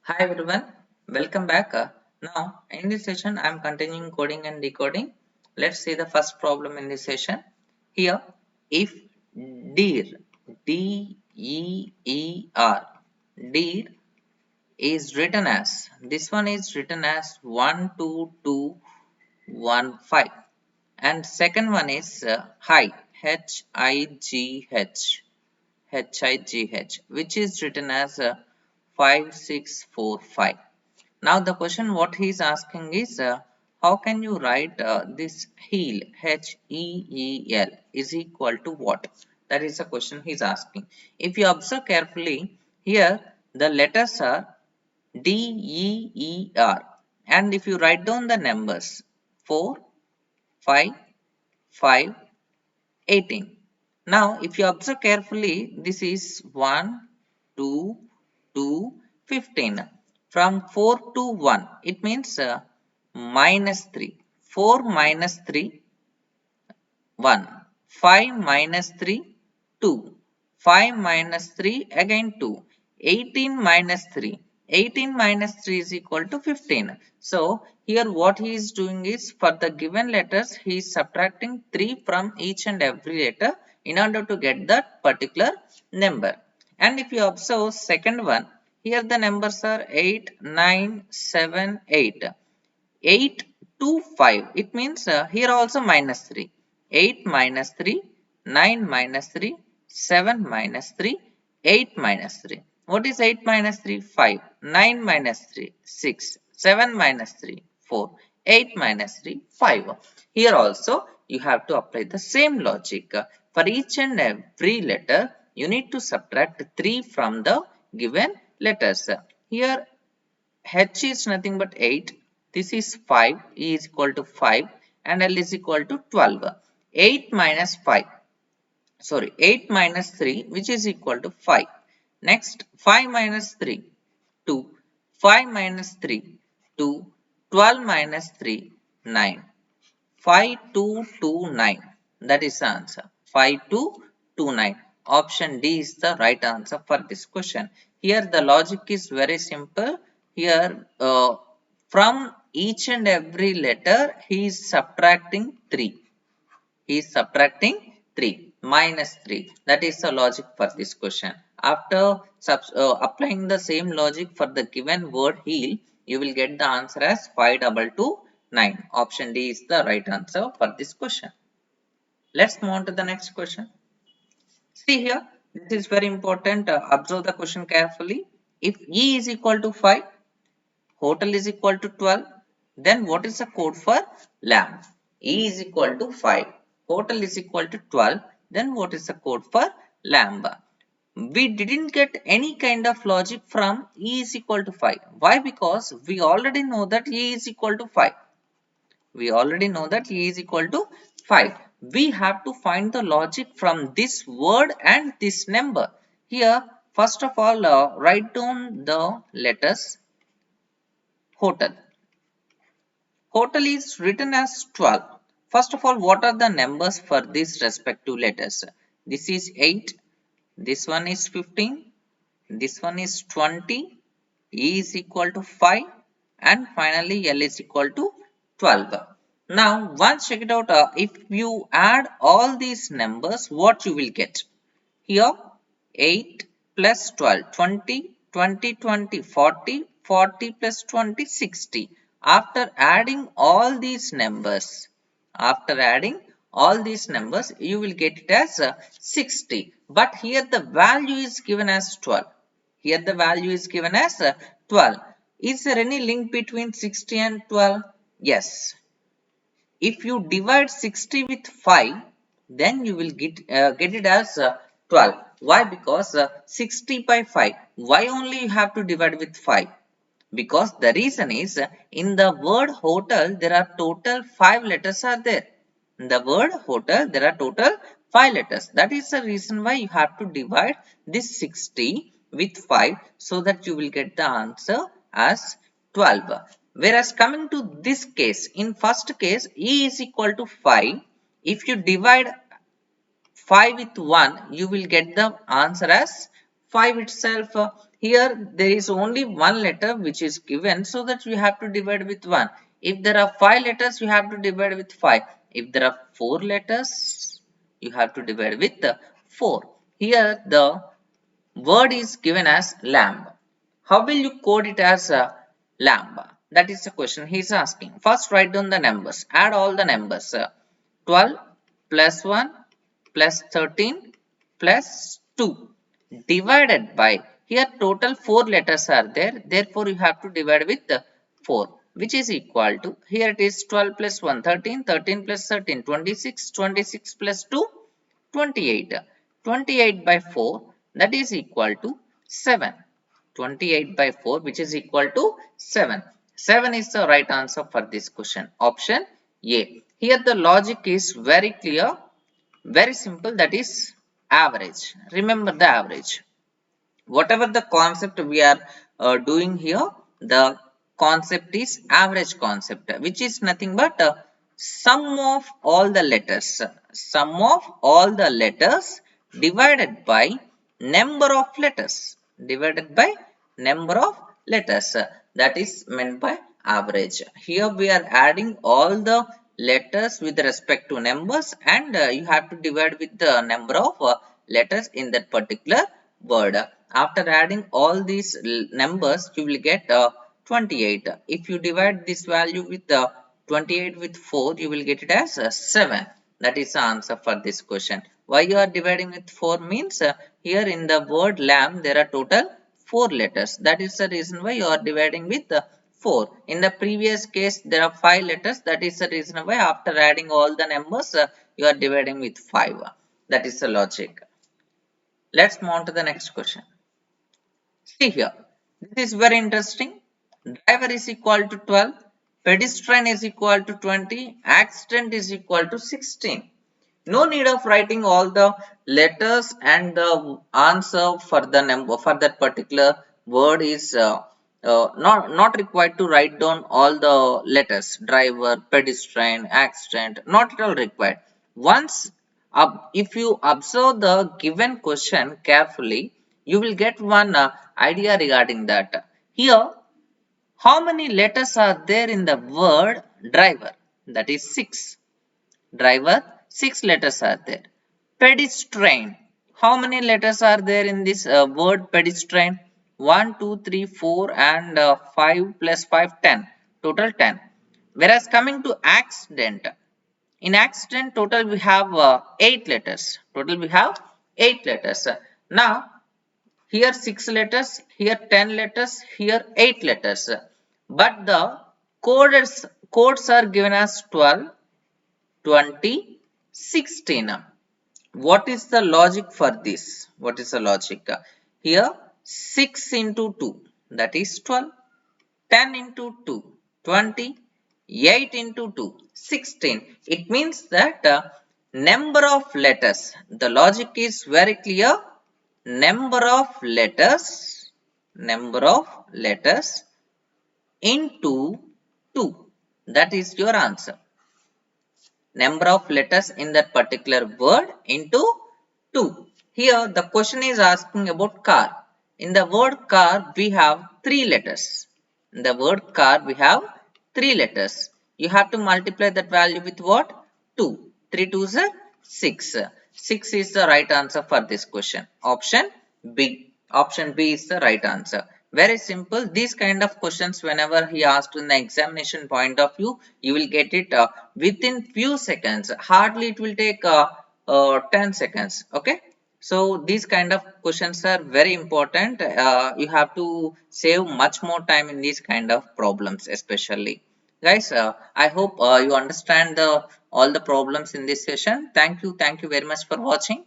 Hi everyone, welcome back. Now, in this session, I am continuing coding and decoding. Let's see the first problem in this session. Here, if deer, D-E-E-R, deer is written as, this one is written as 12215, and second one is high, H-I-G-H, H-I-G-H, which is written as 5645. Now the question what he is asking is how can you write this heel, H-E-E-L, is equal to what? That is the question he is asking. If you observe carefully, here the letters are D-E-E-R, and if you write down the numbers 4, 5, 5, 18. Now, if you observe carefully, this is 1, 2, 2, 15. From 4 to 1, it means minus 3. 4 minus 3, 1. 5 minus 3, 2. 5 minus 3, again 2. 18 minus 3. 18 minus 3 is equal to 15. So, here what he is doing is, for the given letters, he is subtracting 3 from each and every letter in order to get that particular number. And if you observe second one, here the numbers are 8, 9, 7, 8. 8 to 5. It means here also minus 3. 8 minus 3, 9 minus 3, 7 minus 3, 8 minus 3. What is 8 minus 3? 5. 9 minus 3, 6. 7 minus 3, 4. 8 minus 3, 5. Here also you have to apply the same logic. For each and every letter, you need to subtract 3 from the given letters. Here H is nothing but 8. This is 5. E is equal to 5 and L is equal to 12. 8 minus 5. Sorry, 8 minus 3, which is equal to 5. Next, 5 minus 3, 2. 5 minus 3, 2. 12 minus 3, 9. 5229. That is the answer. 5229. Option D is the right answer for this question. Here the logic is very simple. Here from each and every letter he is subtracting 3. He is subtracting 3 minus 3. That is the logic for this question. After applying the same logic for the given word heel, you will get the answer as 5229. Option D is the right answer for this question. Let's move on to the next question. See here, this is very important. Observe the question carefully. If E is equal to 5, hotel is equal to 12, then what is the code for lamb? E is equal to 5, hotel is equal to 12, then what is the code for lamb? We didn't get any kind of logic from E is equal to 5. Why? Because we already know that E is equal to 5. We already know that E is equal to 5. We have to find the logic from this word and this number. Here, first of all, write down the letters hotel. Hotel is written as 12. First of all, what are the numbers for these respective letters? This is 8. This one is 15. This one is 20. E is equal to 5. And finally, L is equal to 12. Now, once check it out, if you add all these numbers, what you will get? Here 8 plus 12, 20, 20, 20, 40, 40 plus 20, 60. After adding all these numbers, you will get it as 60. But here the value is given as 12. Here the value is given as 12. Is there any link between 60 and 12? Yes. If you divide 60 with 5, then you will get it as 12. Why? Because 60 by 5. Why only you have to divide with 5? Because the reason is in the word hotel there are total 5 letters are there. In the word hotel there are total 5 letters. That is the reason why you have to divide this 60 with 5 so that you will get the answer as 12. Whereas coming to this case, in first case E is equal to 5. If you divide 5 with 1, you will get the answer as 5 itself. here there is only one letter which is given, so that you have to divide with 1. If there are 5 letters, you have to divide with 5. If there are 4 letters, you have to divide with 4. Here the word is given as lamb. How will you code it as a lamb? That is the question he is asking. First write down the numbers, add all the numbers. 12 plus 1 plus 13 plus 2 divided by, here total 4 letters are there, therefore you have to divide with 4, which is equal to, here it is 12 plus 1 13, 13 plus 13 26, 26 plus 2 28, 28 by 4, that is equal to 7. 28 by 4, which is equal to 7. 7 is the right answer for this question. Option A. Here the logic is very clear, very simple, that is average. Remember the average. Whatever the concept we are doing here, the concept is average concept, which is nothing but sum of all the letters. Sum of all the letters divided by number of letters. Divided by number of letters. That is meant by average. Here we are adding all the letters with respect to numbers, and you have to divide with the number of letters in that particular word. After adding all these numbers, you will get 28. If you divide this value with 28 with 4, you will get it as 7. That is the answer for this question. Why you are dividing with 4 means, here in the word lamb there are total 4 letters. That is the reason why you are dividing with 4. In the previous case there are 5 letters. That is the reason why after adding all the numbers, you are dividing with 5. That is the logic. Let's move on to the next question. See here, this is very interesting. Driver is equal to 12, pedestrian is equal to 20, accident is equal to 16. No need of writing all the letters, and the answer for the number for that particular word is not required to write down all the letters. Driver, pedestrian, accident, not at all required. Once if you observe the given question carefully, you will get one idea regarding that. Here, how many letters are there in the word driver? That is 6. Driver, 6 letters are there. Pedestrian, how many letters are there in this word pedestrian? 1, 2, 3, 4 and 5 plus 5, 10. Total 10. Whereas coming to accident, in accident total we have 8 letters. Total we have 8 letters. Now, here 6 letters, here 10 letters, here 8 letters. But the codes are given as 12, 20, 16. What is the logic for this? What is the logic? Here 6 into 2, that is 12. 10 into 2, 20. 8 into 2, 16. It means that number of letters. The logic is very clear. Number of letters into 2. That is your answer. Number of letters in that particular word into 2. Here the question is asking about car. In the word car we have 3 letters. In the word car we have 3 letters. You have to multiply that value with what? 2. 3 2s are 6. 6 is the right answer for this question. Option B. Option B is the right answer. Very simple. These kind of questions, whenever he asked in the examination point of view, you will get it within few seconds. Hardly it will take 10 seconds. Okay. So these kind of questions are very important. You have to save much more time in these kind of problems, especially. Guys, I hope you understand all the problems in this session. Thank you very much for watching.